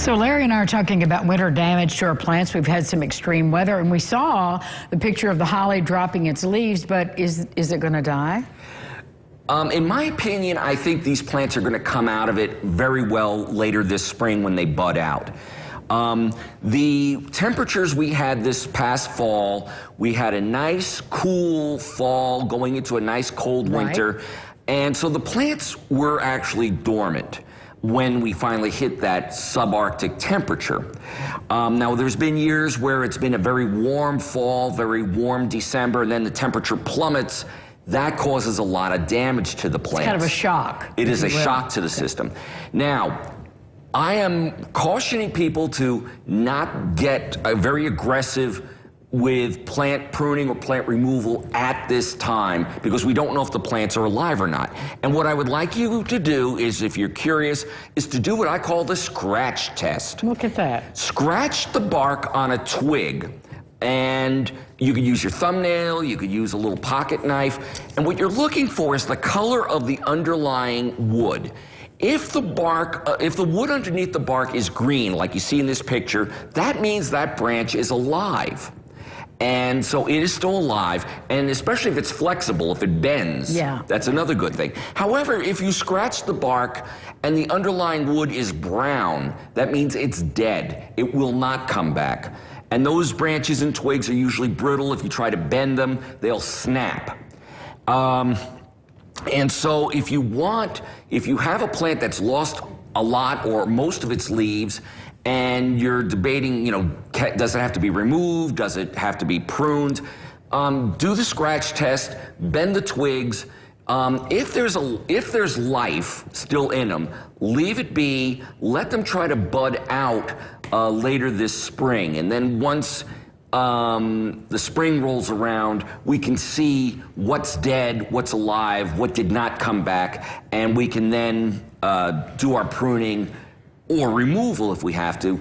So Larry and I are talking about winter damage to our plants. We've had some extreme weather, and we saw the picture of the holly dropping its leaves, but is it going to die? In my opinion, I think these plants are going to come out of it very well later this spring when they bud out. The temperatures we had this past fall, we had a nice cool fall going into a nice cold winter, and so the plants were actually dormant when we finally hit that subarctic temperature. Now, there's been years where it's been a very warm fall, very warm December, and then the temperature plummets. That causes a lot of damage to the plants. It's kind of a shock. It is a shock to the system. Now, I am cautioning people to not get very aggressive with plant pruning or plant removal at this time, because we don't know if the plants are alive or not. And what I would like you to do is, if you're curious, is to do what I call the scratch test. Look at that. Scratch the bark on a twig, and you could use your thumbnail, you could use a little pocket knife, and what you're looking for is the color of the underlying wood. If the wood underneath the bark is green, like you see in this picture, that means that branch is alive. And so it is still alive, and especially if it's flexible, if it bends, that's another good thing. However, if you scratch the bark and the underlying wood is brown, that means it's dead. It will not come back. And those branches and twigs are usually brittle. If you try to bend them, they'll snap. And so if you have a plant that's lost a lot or most of its leaves, and you're debating, does it have to be removed? Does it have to be pruned? Do the scratch test, bend the twigs. If there's life still in them, leave it be, let them try to bud out later this spring. And then once the spring rolls around, we can see what's dead, what's alive, what did not come back, and we can then do our pruning or removal if we have to,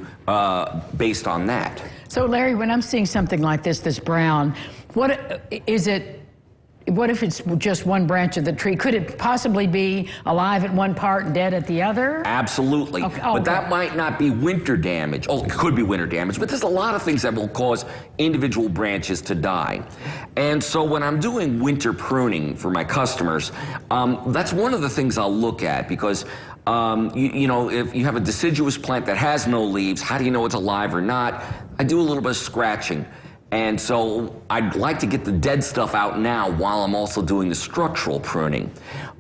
based on that. So Larry, when I'm seeing something like this, this brown, what if it's just one branch of the tree? Could it possibly be alive at one part and dead at the other? Absolutely. Okay. But that might not be winter damage. Oh, it could be winter damage, but there's a lot of things that will cause individual branches to die. And so when I'm doing winter pruning for my customers, that's one of the things I'll look at, because if you have a deciduous plant that has no leaves, how do you know it's alive or not? I do a little bit of scratching. And so I'd like to get the dead stuff out now while I'm also doing the structural pruning.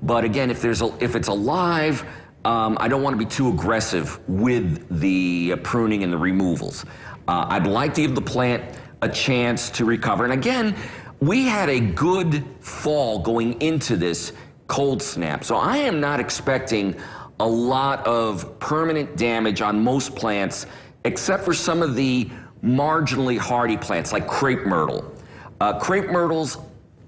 But again, if it's alive, I don't want to be too aggressive with the pruning and the removals. I'd like to give the plant a chance to recover. And again, we had a good fall going into this cold snap. So I am not expecting a lot of permanent damage on most plants, except for some of the marginally hardy plants like crepe myrtle. Crepe myrtles,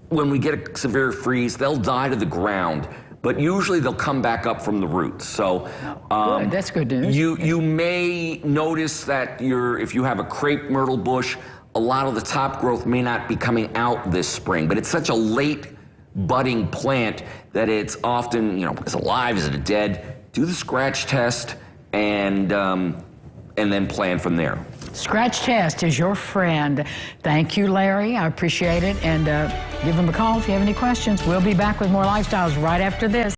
when we get a severe freeze, they'll die to the ground, but usually they'll come back up from the roots. So good. That's good news. You may notice that if you have a crepe myrtle bush, a lot of the top growth may not be coming out this spring, but it's such a late budding plant that it's often, is it alive, is it dead? Do the scratch test and then plan from there. Scratch test is your friend. Thank you, Larry. I appreciate it. And give them a call if you have any questions. We'll be back with more Lifestyles right after this.